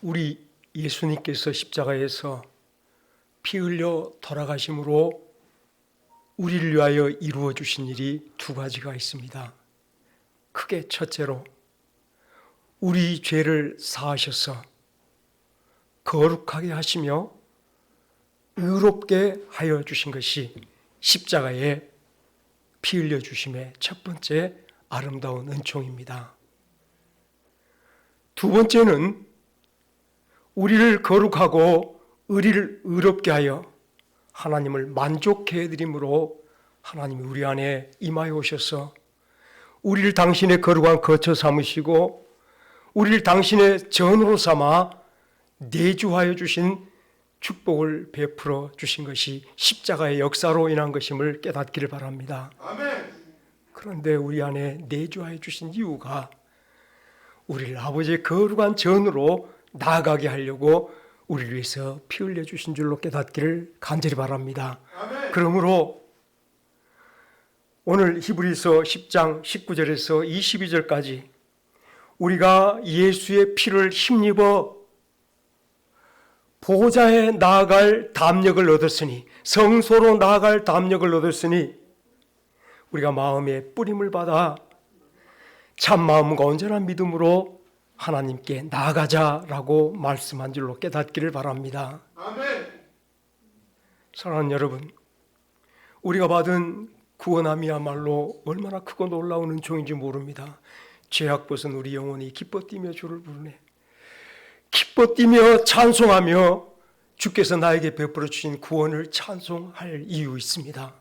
우리 예수님께서 십자가에서 피 흘려 돌아가심으로 우리를 위하여 이루어 주신 일이 두 가지가 있습니다. 크게 첫째로 우리 죄를 사하셔서 거룩하게 하시며 의롭게 하여 주신 것이 십자가에 피 흘려 주심의 첫 번째 아름다운 은총입니다. 두 번째는 우리를 거룩하고 우리를 의롭게 하여 하나님을 만족해 해드림으로 하나님이 우리 안에 임하여 오셔서 우리를 당신의 거룩한 거처 삼으시고 우리를 당신의 전으로 삼아 내주하여 주신 축복을 베풀어 주신 것이 십자가의 역사로 인한 것임을 깨닫기를 바랍니다. 아멘. 그런데 우리 안에 내주하여 주신 이유가 우리를 아버지의 거룩한 전으로 나아가게 하려고 우리를 위해서 피 흘려 주신 줄로 깨닫기를 간절히 바랍니다. 아멘. 그러므로 오늘 히브리서 10장 19절에서 22절까지 우리가 예수의 피를 힘입어 보좌에 나아갈 담력을 얻었으니, 성소로 나아갈 담력을 얻었으니 우리가 마음에 뿌림을 받아 참 마음과 온전한 믿음으로 하나님께 나아가자라고 말씀한 줄로 깨닫기를 바랍니다. 아멘. 사랑하는 여러분, 우리가 받은 구원함이야말로 얼마나 크고 놀라운 은총인지 모릅니다. 죄악 벗은 우리 영혼이 기뻐 뛰며 주를 부르네. 기뻐 뛰며 찬송하며 주께서 나에게 베풀어 주신 구원을 찬송할 이유 있습니다.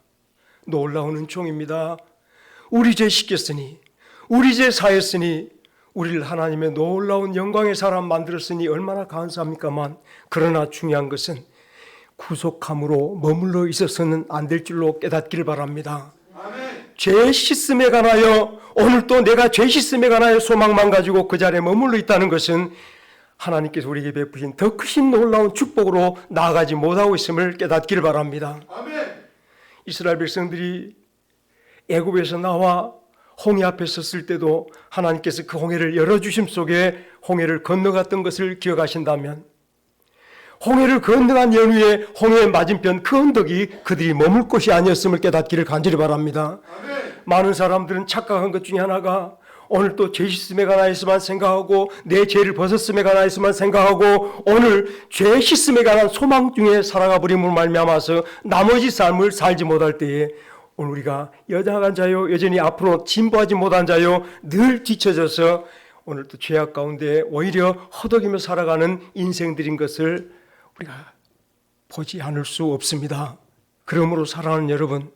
놀라운 은총입니다. 우리 죄 씻겼으니, 우리 죄 사했으니, 우리를 하나님의 놀라운 영광의 사람 만들었으니 얼마나 감사합니까만, 그러나 중요한 것은 구속함으로 머물러 있어서는 안 될 줄로 깨닫기를 바랍니다. 아멘. 죄 씻음에 관하여, 오늘 또 내가 죄 씻음에 관하여 소망만 가지고 그 자리에 머물러 있다는 것은 하나님께서 우리에게 베푸신 더 크신 놀라운 축복으로 나아가지 못하고 있음을 깨닫기를 바랍니다. 아멘. 이스라엘 백성들이 애굽에서 나와 홍해 앞에 섰을 때도 하나님께서 그 홍해를 열어주심 속에 홍해를 건너갔던 것을 기억하신다면, 홍해를 건너간 연후에 홍해의 맞은편 그 언덕이 그들이 머물 곳이 아니었음을 깨닫기를 간절히 바랍니다. 아멘. 많은 사람들은 착각한 것 중에 하나가 오늘 또 죄 씻음에 관하여서만 생각하고 내 죄를 벗었음에 관하여서만 생각하고 오늘 죄 씻음에 관한 소망 중에 살아가 버림으로 말미암아서 나머지 삶을 살지 못할 때에 오늘 우리가 여장한 자요, 여전히 앞으로 진보하지 못한 자요, 늘 뒤처져서 오늘 또 죄악 가운데 오히려 허덕이며 살아가는 인생들인 것을 우리가 보지 않을 수 없습니다. 그러므로 사랑하는 여러분,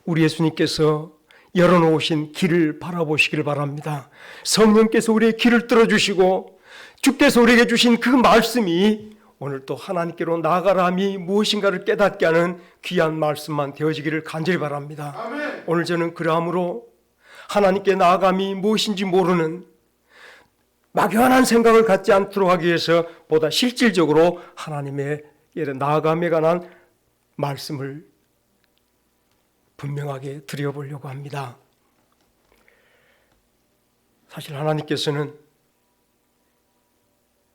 우리 예수님께서 열어놓으신 길을 바라보시기를 바랍니다. 성령께서 우리의 길을 뚫어주시고 주께서 우리에게 주신 그 말씀이 오늘 또 하나님께로 나아가라 함이 무엇인가를 깨닫게 하는 귀한 말씀만 되어지기를 간절히 바랍니다. 아멘. 오늘 저는 그러함으로 하나님께 나아감이 무엇인지 모르는 막연한 생각을 갖지 않도록 하기 위해서 보다 실질적으로 하나님의 나아감에 관한 말씀을 분명하게 드려보려고 합니다. 사실 하나님께서는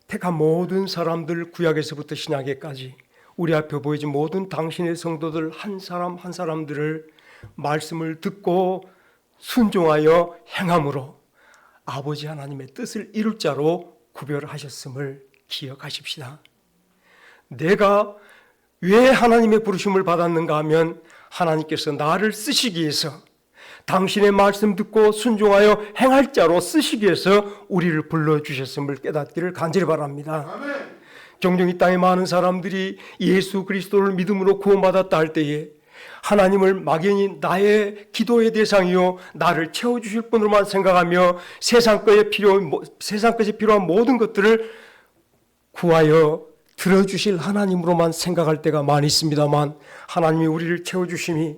택한 모든 사람들, 구약에서부터 신약에까지 우리 앞에 보여진 모든 당신의 성도들 한 사람 한 사람들을 말씀을 듣고 순종하여 행함으로 아버지 하나님의 뜻을 이룰 자로 구별하셨음을 기억하십시다. 내가 왜 하나님의 부르심을 받았는가 하면 하나님께서 나를 쓰시기 위해서, 당신의 말씀 듣고 순종하여 행할 자로 쓰시기 위해서 우리를 불러주셨음을 깨닫기를 간절히 바랍니다. 아멘. 종종 이 땅에 많은 사람들이 예수 그리스도를 믿음으로 구원받았다 할 때에 하나님을 막연히 나의 기도의 대상이요, 나를 채워주실 분으로만 생각하며 세상 것에 필요한 모든 것들을 구하여 들어주실 하나님으로만 생각할 때가 많이 있습니다만, 하나님이 우리를 채워주심이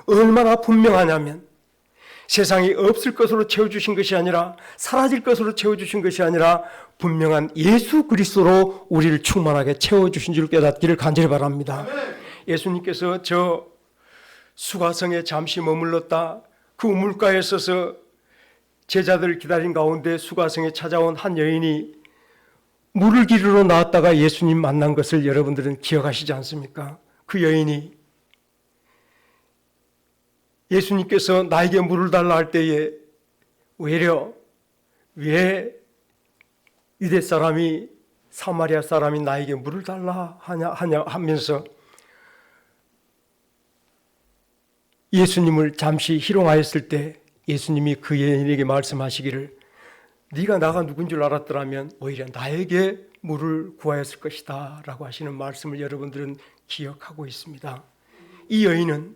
얼마나 분명하냐면 세상이 없을 것으로 채워주신 것이 아니라, 사라질 것으로 채워주신 것이 아니라 분명한 예수 그리스도로 우리를 충만하게 채워주신 줄 깨닫기를 간절히 바랍니다. 아멘. 예수님께서 저 수가성에 잠시 머물렀다 그 우물가에 서서 제자들을 기다린 가운데 수가성에 찾아온 한 여인이 물을 기르러 나왔다가 예수님 만난 것을 여러분들은 기억하시지 않습니까? 그 여인이 예수님께서 나에게 물을 달라 할 때에 왜 유대 사람이 사마리아 사람이 나에게 물을 달라 하냐 하면서 예수님을 잠시 희롱하였을 때 예수님이 그 여인에게 말씀하시기를 네가 나가 누군 줄 알았더라면 오히려 나에게 물을 구하였을 것이다 라고 하시는 말씀을 여러분들은 기억하고 있습니다. 이 여인은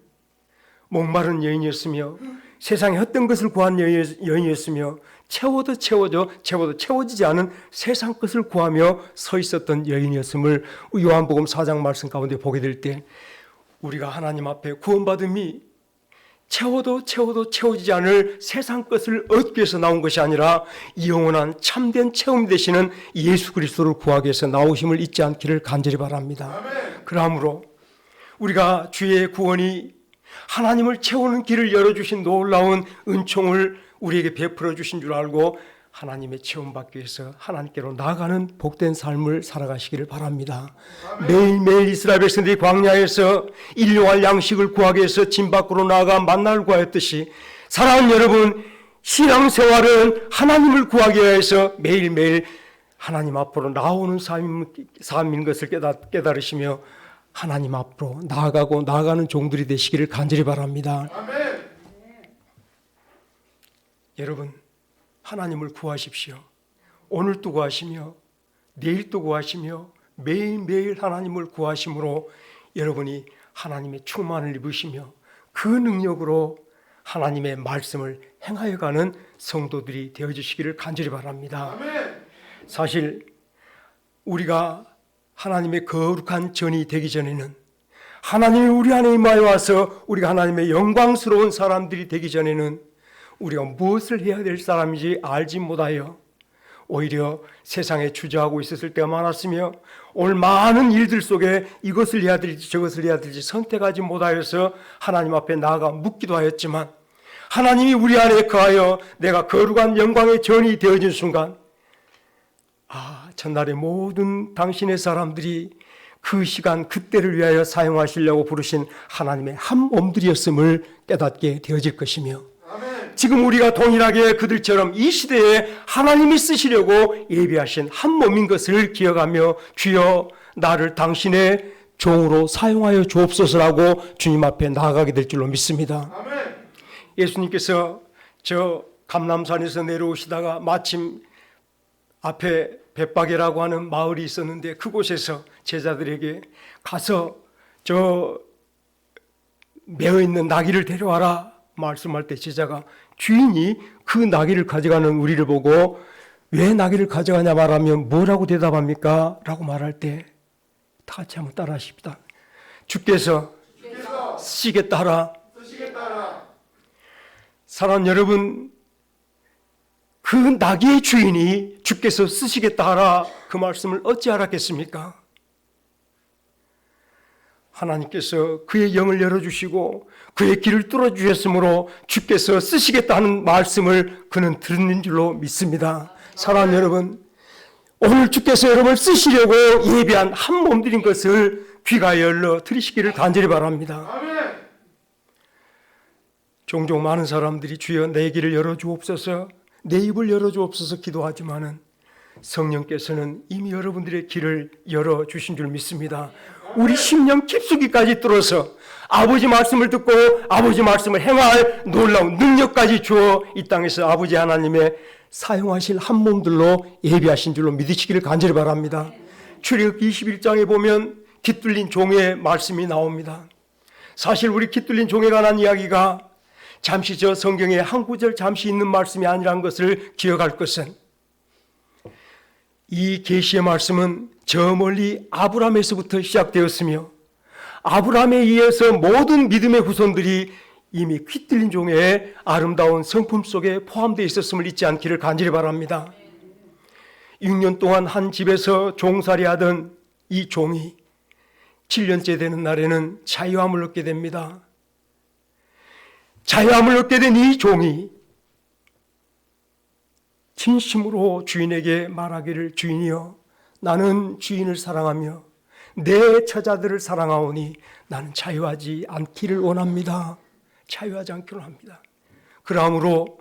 목마른 여인이었으며 세상에 헛된 것을 구한 여인이었으며 채워도 채워지지 않은 세상 것을 구하며 서 있었던 여인이었음을 요한복음 4장 말씀 가운데 보게 될 때 우리가 하나님 앞에 구원받음이 채워도 채워지지 않을 세상 것을 얻기 위해서 나온 것이 아니라 영원한 참된 체험 되시는 예수 그리스도를 구하기 위해서 나오심을 잊지 않기를 간절히 바랍니다. 아멘. 그러므로 우리가 주의 구원이 하나님을 채우는 길을 열어주신 놀라운 은총을 우리에게 베풀어 주신 줄 알고 하나님의 체험받기 위해서 하나님께로 나아가는 복된 삶을 살아가시기를 바랍니다. 매일매일 이스라엘 백성들이 광야에서 일용할 양식을 구하기 위해서 진 밖으로 나아가 만나를 구하였듯이 사랑하는 여러분, 신앙생활은 하나님을 구하기 위해서 매일매일 하나님 앞으로 나오는 삶인 것을 깨달으시며 하나님 앞으로 나아가는 종들이 되시기를 간절히 바랍니다. 아멘. 여러분, 하나님을 구하십시오. 오늘도 구하시며 내일도 구하시며 매일매일 하나님을 구하심으로 여러분이 하나님의 충만을 입으시며 그 능력으로 하나님의 말씀을 행하여가는 성도들이 되어주시기를 간절히 바랍니다. 아멘. 사실 우리가 하나님의 거룩한 전이 되기 전에는 하나님이 우리 안에 임하여 와서 우리가 하나님의 영광스러운 사람들이 되기 전에는 우리가 무엇을 해야 될 사람인지 알지 못하여 오히려 세상에 주저하고 있었을 때가 많았으며 오늘 많은 일들 속에 이것을 해야 될지 저것을 해야 될지 선택하지 못하여서 하나님 앞에 나아가 묻기도 하였지만 하나님이 우리 안에 거하여 내가 거룩한 영광의 전이 되어진 순간 전날의 모든 당신의 사람들이 그 시간 그때를 위하여 사용하시려고 부르신 하나님의 한 몸들이었음을 깨닫게 되어질 것이며 아멘. 지금 우리가 동일하게 그들처럼 이 시대에 하나님이 쓰시려고 예비하신 한 몸인 것을 기억하며 주여 나를 당신의 종으로 사용하여 주옵소서라고 주님 앞에 나아가게 될 줄로 믿습니다. 아멘. 예수님께서 저 감람산에서 내려오시다가 마침 앞에 벳바게라고 하는 마을이 있었는데 그곳에서 제자들에게 가서 저 매어있는 나귀를 데려와라 말씀할 때 제자가 주인이 그 나귀를 가져가는 우리를 보고 왜 나귀를 가져가냐 말하면 뭐라고 대답합니까? 라고 말할 때 다 같이 한번 따라 하십시다. 주께서 쓰시겠다 하라. 사랑하는 여러분, 그 나귀의 주인이 주께서 쓰시겠다 하라 그 말씀을 어찌 알았겠습니까? 하나님께서 그의 영을 열어주시고 그의 길을 뚫어주셨으므로 주께서 쓰시겠다 하는 말씀을 그는 듣는 줄로 믿습니다. 사랑하는 여러분, 오늘 주께서 여러분을 쓰시려고 예비한 한 몸들인 것을 귀가 열려 들으시기를 간절히 바랍니다. 아멘. 종종 많은 사람들이 주여 내 길을 열어주옵소서 내 입을 열어주옵소서 기도하지만은 성령께서는 이미 여러분들의 길을 열어주신 줄 믿습니다. 우리 심령 깊숙이까지 뚫어서 아버지 말씀을 듣고 아버지 말씀을 행할 놀라운 능력까지 주어 이 땅에서 아버지 하나님의 사용하실 한 몸들로 예비하신 줄로 믿으시기를 간절히 바랍니다. 출애굽기 21장에 보면 깃들린 종의 말씀이 나옵니다. 사실 우리 깃들린 종에 관한 이야기가 잠시 저 성경에 한 구절 잠시 있는 말씀이 아니라는 것을 기억할 것은 이 계시의 말씀은 저 멀리 아브라함에서부터 시작되었으며 아브라함에 의해서 모든 믿음의 후손들이 이미 깃들린 종의 아름다운 성품 속에 포함되어 있었음을 잊지 않기를 간절히 바랍니다. 6년 동안 한 집에서 종살이하던 이 종이 7년째 되는 날에는 자유함을 얻게 됩니다. 자유함을 얻게 된 이 종이 진심으로 주인에게 말하기를 주인이여 나는 주인을 사랑하며 내 처자들을 사랑하오니 나는 자유하지 않기를 원합니다. 자유하지 않기를 원합니다. 그러므로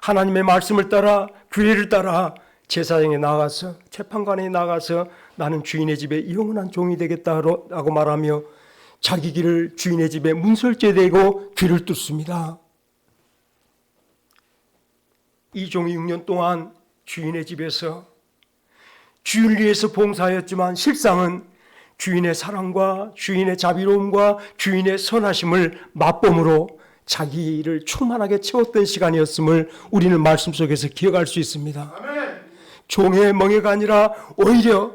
하나님의 말씀을 따라 규례를 따라 제사장에 나가서 재판관에 나가서 나는 주인의 집에 영원한 종이 되겠다고 말하며 자기 길을 주인의 집에 문설주에 대고 귀를 뚫습니다. 이 종이 6년 동안 주인의 집에서 주인을 위해서 봉사하였지만 실상은 주인의 사랑과 주인의 자비로움과 주인의 선하심을 맛봄으로 자기를 충만하게 채웠던 시간이었음을 우리는 말씀 속에서 기억할 수 있습니다. 아멘. 종의 멍해가 아니라 오히려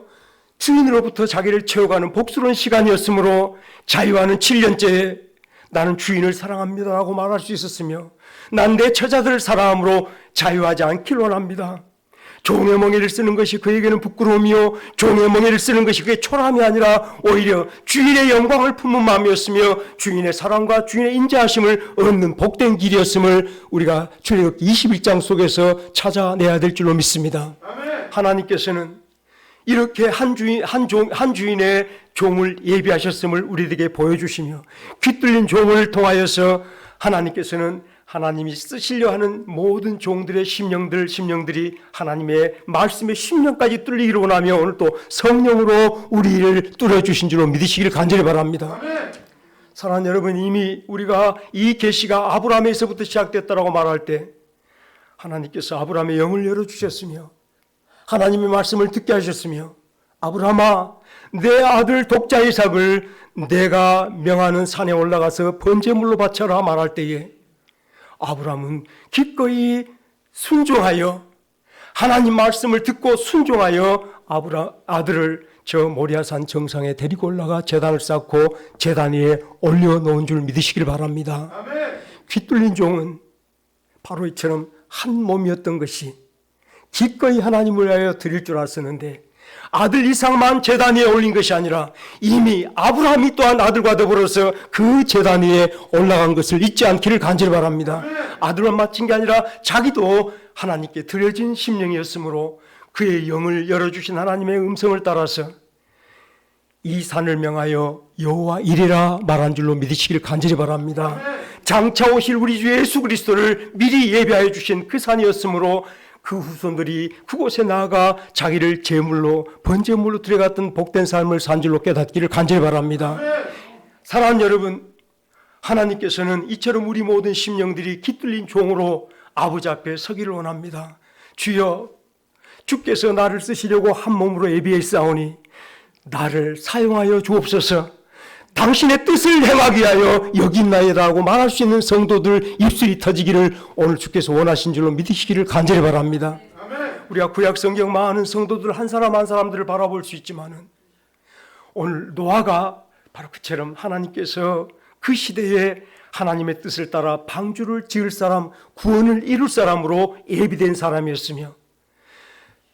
주인으로부터 자기를 채워가는 복스러운 시간이었으므로 자유하는 7년째에 나는 주인을 사랑합니다라고 말할 수 있었으며 난 내 처자들을 사랑함으로 자유하지 않기를 원합니다. 종의 멍에를 쓰는 것이 그에게는 부끄러움이요 종의 멍에를 쓰는 것이 그의 초라함이 아니라 오히려 주인의 영광을 품는 마음이었으며 주인의 사랑과 주인의 인자하심을 얻는 복된 길이었음을 우리가 출애굽기 21장 속에서 찾아내야 될 줄로 믿습니다. 아멘. 하나님께서는 이렇게 한 주인의 종을 예비하셨음을 우리에게 보여주시며 귀뚫린 종을 통하여서 하나님께서는 하나님이 쓰시려 하는 모든 종들의 심령들이 하나님의 말씀의 심령까지 뚫리기로 나며 오늘 또 성령으로 우리를 뚫어주신 줄로 믿으시기를 간절히 바랍니다. 아멘. 사랑하는 여러분, 이미 우리가 이 계시가 아브라함에서부터 시작됐다라고 말할 때 하나님께서 아브라함의 영을 열어주셨으며 하나님의 말씀을 듣게 하셨으며 아브라함아 내 아들 독자 이삭을 내가 명하는 산에 올라가서 번제물로 바쳐라 말할 때에 아브라함은 기꺼이 순종하여 하나님 말씀을 듣고 순종하여 아들을 저 모리아산 정상에 데리고 올라가 제단을 쌓고 제단 위에 올려놓은 줄 믿으시길 바랍니다. 아멘. 귀뚫린 종은 바로 이처럼 한 몸이었던 것이 기꺼이 하나님을 위하여 드릴 줄 알았었는데 아들 이삭만 제단 위에 올린 것이 아니라 이미 아브라함이 또한 아들과 더불어서 그 제단 위에 올라간 것을 잊지 않기를 간절히 바랍니다. 아들만 맡은 게 아니라 자기도 하나님께 드려진 심령이었으므로 그의 영을 열어주신 하나님의 음성을 따라서 이 산을 명하여 여호와 이레라 말한 줄로 믿으시기를 간절히 바랍니다. 장차 오실 우리 주 예수 그리스도를 미리 예비하여 주신 그 산이었으므로 그 후손들이 그곳에 나아가 자기를 제물로 번제물로 드려갔던 복된 삶을 산 줄로 깨닫기를 간절히 바랍니다. 사랑하는 여러분, 하나님께서는 이처럼 우리 모든 심령들이 깃들린 종으로 아버지 앞에 서기를 원합니다. 주여, 주께서 나를 쓰시려고 한 몸으로 예비해 싸우니 나를 사용하여 주옵소서. 당신의 뜻을 행하기 위하여 여기 있나이다라고 말할 수 있는 성도들 입술이 터지기를 오늘 주께서 원하신 줄로 믿으시기를 간절히 바랍니다. 아멘. 우리가 구약 성경 많은 성도들 한 사람 한 사람들을 바라볼 수 있지만은 오늘 노아가 바로 그처럼 하나님께서 그 시대에 하나님의 뜻을 따라 방주를 지을 사람, 구원을 이룰 사람으로 예비된 사람이었으며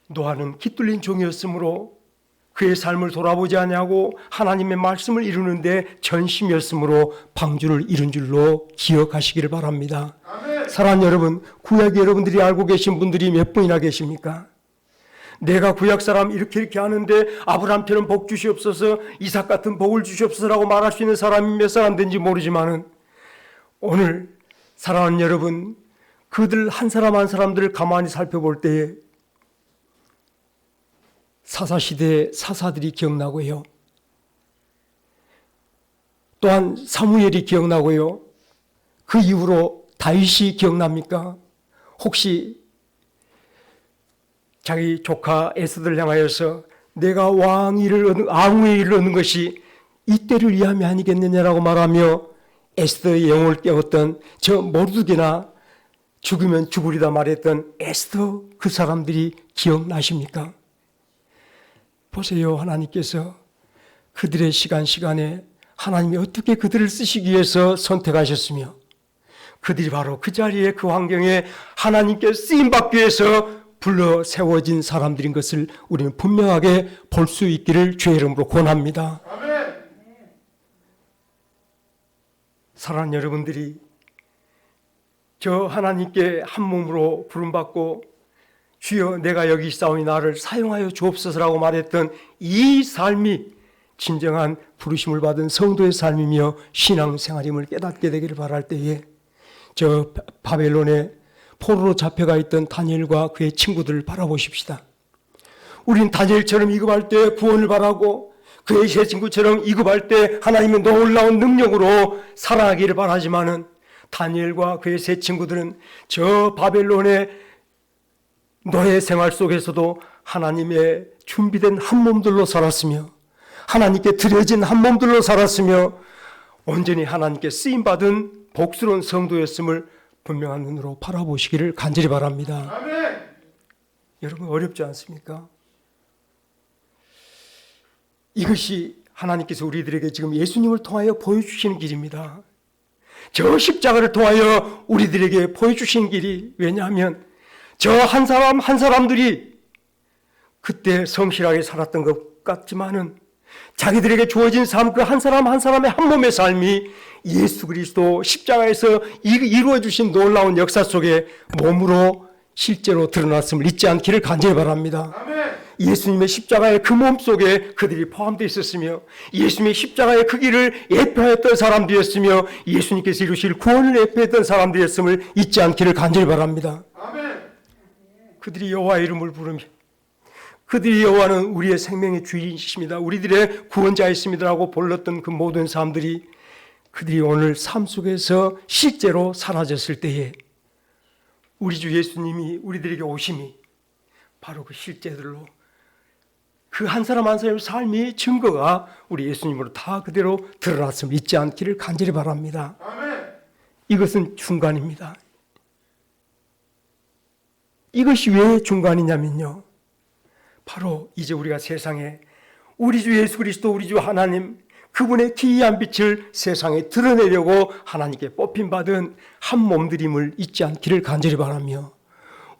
노아는 깃뚫린 종이었으므로 그의 삶을 돌아보지 아니하고 하나님의 말씀을 이루는데 전심이었으므로 방주를 이룬 줄로 기억하시기를 바랍니다. 아멘. 사랑하는 여러분, 구약 여러분들이 알고 계신 분들이 몇 분이나 계십니까? 내가 구약 사람 이렇게 하는데 아브라함처럼 복 주시옵소서, 이삭 같은 복을 주시옵소서라고 말할 수 있는 사람이 몇 사람 된지 모르지만은 오늘 사랑하는 여러분, 그들 한 사람 한 사람들을 가만히 살펴볼 때에 사사시대의 사사들이 기억나고요. 또한 사무엘이 기억나고요. 그 이후로 다윗이 기억납니까? 혹시 자기 조카 에스더를 향하여서 내가 왕의 일을 얻는 것이 이때를 위함이 아니겠느냐라고 말하며 에스더의 영혼을 깨웠던 저 모르드게나 죽으면 죽으리다 말했던 에스더, 그 사람들이 기억나십니까? 보세요. 하나님께서 그들의 시간에 하나님이 어떻게 그들을 쓰시기 위해서 선택하셨으며 그들이 바로 그 자리에 그 환경에 하나님께 쓰임받기 위해서 불러 세워진 사람들인 것을 우리는 분명하게 볼 수 있기를 주의 이름으로 권합니다. 아멘. 사랑하는 여러분들이 저 하나님께 한 몸으로 부름받고 주여 내가 여기 있사오니 나를 사용하여 주옵소서라고 말했던 이 삶이 진정한 부르심을 받은 성도의 삶이며 신앙생활임을 깨닫게 되기를 바랄 때에 저 바벨론에 포로로 잡혀가 있던 다니엘과 그의 친구들을 바라보십시다. 우린 다니엘처럼 이급할 때 구원을 바라고 그의 세 친구처럼 이급할 때 하나님의 놀라운 능력으로 살아가기를 바라지만은 다니엘과 그의 세 친구들은 저 바벨론의 노예 생활 속에서도 하나님의 준비된 한 몸들로 살았으며 하나님께 드려진 한 몸들로 살았으며 온전히 하나님께 쓰임받은 복스러운 성도였음을 분명한 눈으로 바라보시기를 간절히 바랍니다. 아멘. 여러분 어렵지 않습니까? 이것이 하나님께서 우리들에게 지금 예수님을 통하여 보여주시는 길입니다. 저 십자가를 통하여 우리들에게 보여주신 길이, 왜냐하면 저 한 사람 한 사람들이 그때 성실하게 살았던 것 같지만은 자기들에게 주어진 삶, 그 한 사람 한 사람의 한 몸의 삶이 예수 그리스도 십자가에서 이루어 주신 놀라운 역사 속에 몸으로 실제로 드러났음을 잊지 않기를 간절히 바랍니다. 아멘. 예수님의 십자가의 그 몸 속에 그들이 포함되어 있었으며 예수님의 십자가의 그 길을 예표했던 사람들이었으며 예수님께서 이루실 구원을 예표했던 사람들이었음을 잊지 않기를 간절히 바랍니다. 아멘. 그들이 여호와의 이름을 부르며 그들이 여호와는 우리의 생명의 주인이십니다, 우리들의 구원자이십니다라고 불렀던 그 모든 사람들이 그들이 오늘 삶 속에서 실제로 사라졌을 때에 우리 주 예수님이 우리들에게 오심이 바로 그 실제들로 그 한 사람 한 사람의 삶이 증거가 우리 예수님으로 다 그대로 드러났음을 잊지 않기를 간절히 바랍니다. 아멘. 이것은 중간입니다. 이것이 왜 중간이냐면요, 바로 이제 우리가 세상에 우리 주 예수 그리스도 우리 주 하나님 그분의 기이한 빛을 세상에 드러내려고 하나님께 뽑힘받은 한 몸들임을 잊지 않기를 간절히 바라며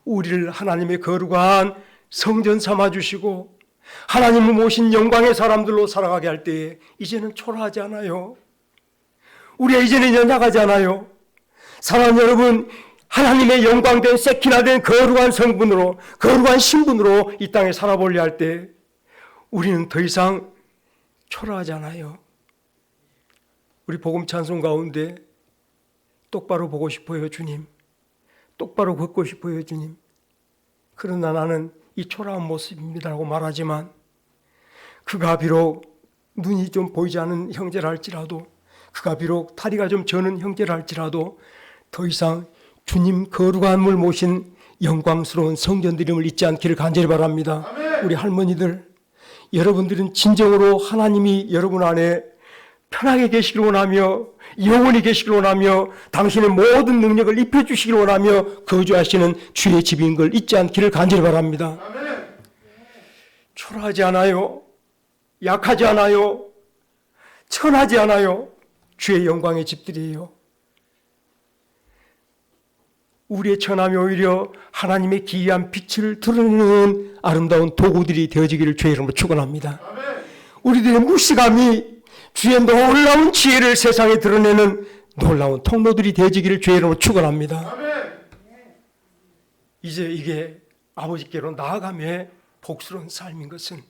우리를 하나님의 거룩한 성전 삼아주시고 하나님을 모신 영광의 사람들로 살아가게 할 때에 이제는 초라하지 않아요. 우리가 이제는 연약하지 않아요. 사랑하는 여러분, 하나님의 영광된 세키나된 거룩한 성분으로 거룩한 신분으로 이 땅에 살아보려 할 때 우리는 더 이상 초라하지 않아요. 우리 복음 찬송 가운데 똑바로 보고 싶어요 주님, 똑바로 걷고 싶어요 주님, 그러나 나는 이 초라한 모습입니다라고 말하지만 그가 비록 눈이 좀 보이지 않는 형제라 할지라도 그가 비록 다리가 좀 저는 형제라 할지라도 더 이상 주님 거룩함을 모신 영광스러운 성전들임을 잊지 않기를 간절히 바랍니다. 아멘. 우리 할머니들, 여러분들은 진정으로 하나님이 여러분 안에 편하게 계시길 원하며 영원히 계시길 원하며 당신의 모든 능력을 입혀주시길 원하며 거주하시는 주의 집인 걸 잊지 않기를 간절히 바랍니다. 아멘. 초라하지 않아요. 약하지 않아요. 천하지 않아요. 주의 영광의 집들이에요. 우리의 천함이 오히려 하나님의 기이한 빛을 드러내는 아름다운 도구들이 되어지기를 주의 이름으로 축원합니다. 아멘. 우리들의 무시감이 주의 놀라운 지혜를 세상에 드러내는 놀라운 통로들이 되어지기를 주의 이름으로 축원합니다. 아멘. 이제 이게 아버지께로 나아감의 복스러운 삶인 것은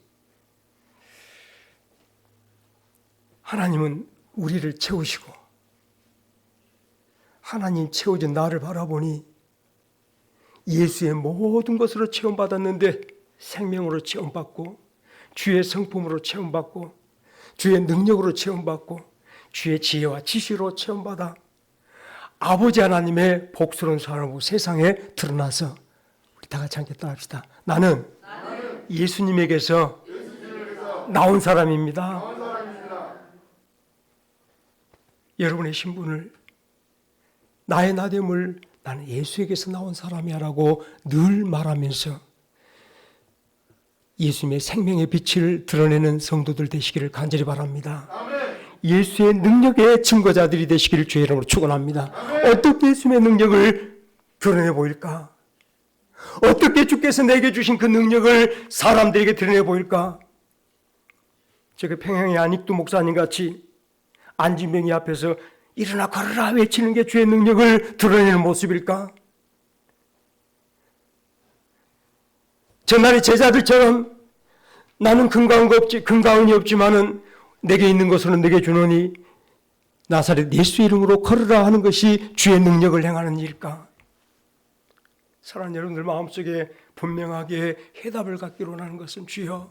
하나님은 우리를 채우시고 하나님 채워진 나를 바라보니 예수의 모든 것으로 체험받았는데 생명으로 체험받고 주의 성품으로 체험받고 주의 능력으로 체험받고 주의 지혜와 지시로 체험받아 아버지 하나님의 복스러운 사람으로 세상에 드러나서 우리 다 같이 함께 따라합시다. 나는 예수님에게서 나온 사람입니다. 여러분의 신분을, 나의 나됨을 나는 예수에게서 나온 사람이야 라고 늘 말하면서 예수님의 생명의 빛을 드러내는 성도들 되시기를 간절히 바랍니다. 아멘. 예수의 능력의 증거자들이 되시기를 주의 이름으로 축원합니다. 어떻게 예수님의 능력을 드러내 보일까? 어떻게 주께서 내게 주신 그 능력을 사람들에게 드러내 보일까? 제가 평양의 안익두 목사님 같이 안진병이 앞에서 일어나 걸어라 외치는 게 주의 능력을 드러내는 모습일까? 전날의 제자들처럼 나는 근가운이 없지만은 내게 있는 것으로 내게 주노니 나사렛 예수 이름으로 걸으라 하는 것이 주의 능력을 행하는 일일까? 사랑하는 여러분들 마음속에 분명하게 해답을 갖기로 하는 것은 주여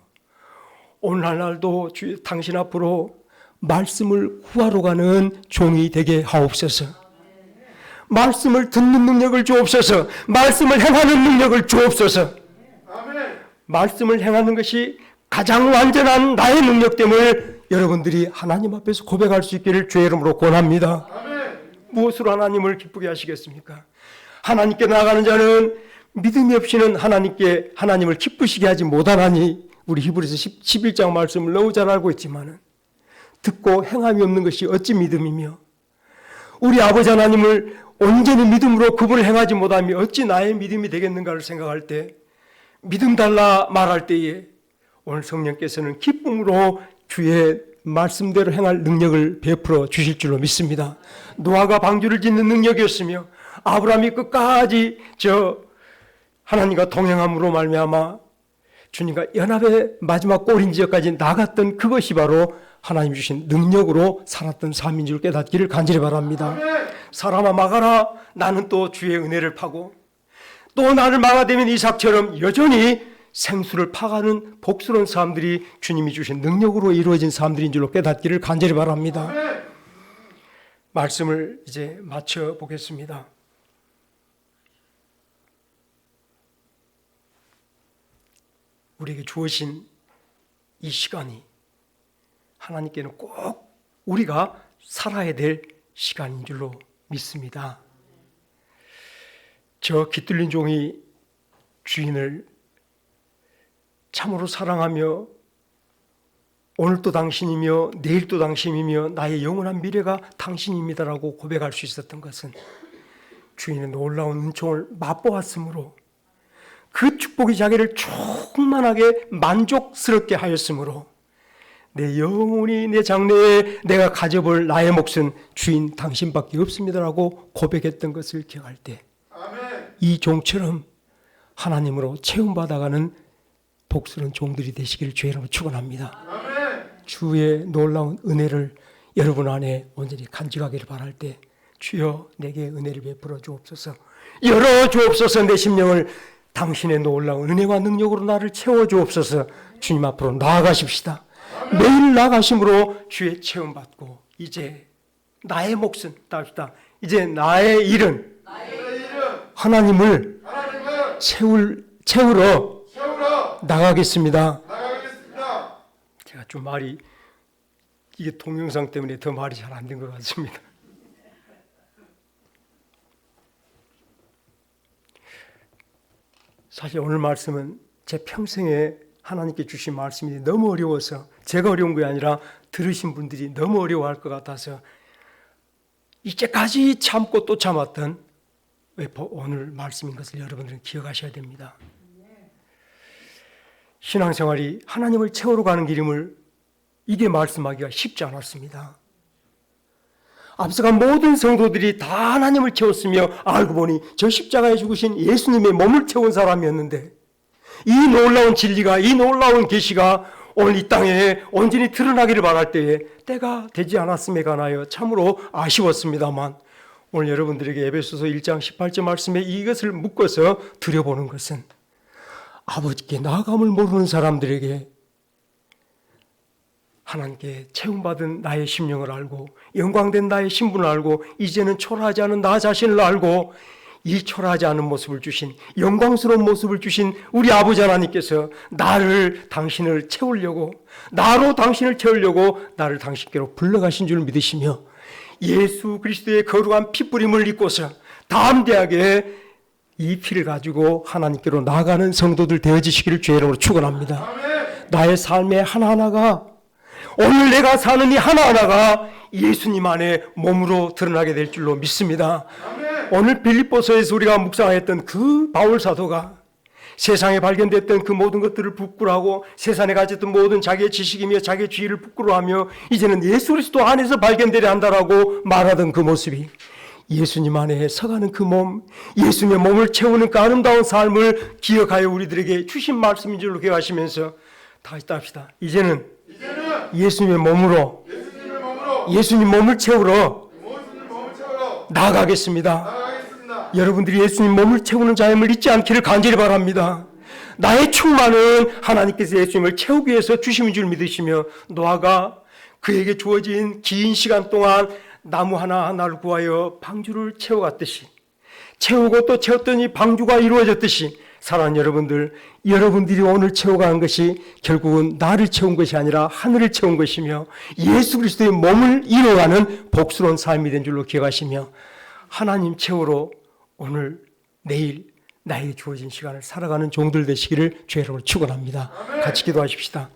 오늘날도 당신 앞으로 말씀을 구하러 가는 종이 되게 하옵소서. 말씀을 듣는 능력을 주옵소서. 말씀을 행하는 능력을 주옵소서. 말씀을 행하는 것이 가장 완전한 나의 능력됨을 여러분들이 하나님 앞에서 고백할 수 있기를 주의 이름으로 권합니다. 무엇으로 하나님을 기쁘게 하시겠습니까? 하나님께 나아가는 자는 믿음이 없이는 하나님을 기쁘시게 하지 못하나니 우리 히브리서 11장 말씀을 너무 잘 알고 있지만 듣고 행함이 없는 것이 어찌 믿음이며 우리 아버지 하나님을 온전히 믿음으로 그분을 행하지 못하면 어찌 나의 믿음이 되겠는가를 생각할 때 믿음 달라 말할 때에 오늘 성령께서는 기쁨으로 주의 말씀대로 행할 능력을 베풀어 주실 줄로 믿습니다. 노아가 방주를 짓는 능력이었으며 아브라함이 끝까지 하나님과 동행함으로 말미암아 주님과 연합의 마지막 꼬린 지역까지 나갔던 그것이 바로 하나님 주신 능력으로 살았던 삶인 줄 깨닫기를 간절히 바랍니다. 사람아 막아라. 나는 또 주의 은혜를 파고 또 나를 막아대면 이삭처럼 여전히 생수를 파가는 복스러운 사람들이 주님이 주신 능력으로 이루어진 사람들인 줄로 깨닫기를 간절히 바랍니다. 말씀을 이제 마쳐 보겠습니다. 우리에게 주어진 이 시간이 하나님께는 꼭 우리가 살아야 될 시간인 줄로 믿습니다. 저 깃들린 종이 주인을 참으로 사랑하며 오늘도 당신이며 내일도 당신이며 나의 영원한 미래가 당신입니다라고 고백할 수 있었던 것은 주인의 놀라운 은총을 맛보았으므로 그 축복이 자기를 충만하게 만족스럽게 하였으므로 내 영혼이 내 장래에 내가 가져볼 나의 몫은 주인 당신밖에 없습니다라고 고백했던 것을 기억할 때 이 종처럼 하나님으로 체험받아가는 복스러운 종들이 되시기를 주의 이름으로 축원합니다. 주의 놀라운 은혜를 여러분 안에 온전히 간직하기를 바랄 때 주여 내게 은혜를 베풀어 주옵소서. 열어 주옵소서. 내 심령을 당신의 놀라운 은혜와 능력으로 나를 채워 주옵소서. 주님 앞으로 나아가십시다. 매일 나아가심으로 주의 체험받고 이제 나의 몫은 이제 나의 일은 하나님을 채우러 나가겠습니다. 제가 좀 말이 이게 동영상 때문에 더 말이 잘 안 된 것 같습니다. 사실 오늘 말씀은 제 평생에 하나님께 주신 말씀이 너무 어려워서 제가 어려운 게 아니라 들으신 분들이 너무 어려워할 것 같아서 이제까지 참고 또 참았던 오늘 말씀인 것을 여러분들은 기억하셔야 됩니다. 신앙생활이 하나님을 채우러 가는 길임을 이게 말씀하기가 쉽지 않았습니다. 앞서간 모든 성도들이 다 하나님을 채웠으며 알고 보니 저 십자가에 죽으신 예수님의 몸을 채운 사람이었는데 이 놀라운 진리가 이 놀라운 계시가 오늘 이 땅에 온전히 드러나기를 바랄 때에 때가 되지 않았음에 관하여 참으로 아쉬웠습니다만 오늘 여러분들에게 에베소서 1장 18절 말씀에 이것을 묶어서 드려보는 것은 아버지께 나아감을 모르는 사람들에게 하나님께 채움받은 나의 심령을 알고 영광된 나의 신분을 알고 이제는 초라하지 않은 나 자신을 알고 이 초라하지 않은 모습을 주신 영광스러운 모습을 주신 우리 아버지 하나님께서 나로 당신을 채우려고 나를 당신께로 불러가신 줄 믿으시며 예수 그리스도의 거룩한 피뿌림을 입고서 담대하게 이 피를 가지고 하나님께로 나아가는 성도들 되어지시기를 주의 이름으로 축원합니다. 나의 삶의 하나하나가 오늘 내가 사는 이 하나하나가 예수님 안에 몸으로 드러나게 될 줄로 믿습니다. 오늘 빌립보서에서 우리가 묵상했던 그 바울 사도가 세상에 발견됐던 그 모든 것들을 부끄러워하고 세상에 가졌던 모든 자기의 지식이며 자기의 지위를 부끄러워하며 이제는 예수 그리스도 안에서 발견되려 한다라고 말하던 그 모습이 예수님 안에 서가는 그 몸, 예수님의 몸을 채우는 그 아름다운 삶을 기억하여 우리들에게 주신 말씀인 줄로 기억하시면서 다시 따합시다. 이제는 예수님의 몸으로 예수님 몸을 채우러 나아가겠습니다. 여러분들이 예수님 몸을 채우는 자임을 잊지 않기를 간절히 바랍니다. 나의 충만은 하나님께서 예수님을 채우기 위해서 주심인 줄 믿으시며 노아가 그에게 주어진 긴 시간 동안 나무 하나하나를 구하여 방주를 채워갔듯이 채우고 또 채웠더니 방주가 이루어졌듯이 사랑하는 여러분들, 여러분들이 오늘 채워가는 것이 결국은 나를 채운 것이 아니라 하늘을 채운 것이며 예수 그리스도의 몸을 이루어가는 복스러운 삶이 된 줄로 기억하시며 하나님 채우러 오늘 내일 나에게 주어진 시간을 살아가는 종들 되시기를 주의 이름으로 축원합니다. 같이 기도하십시다.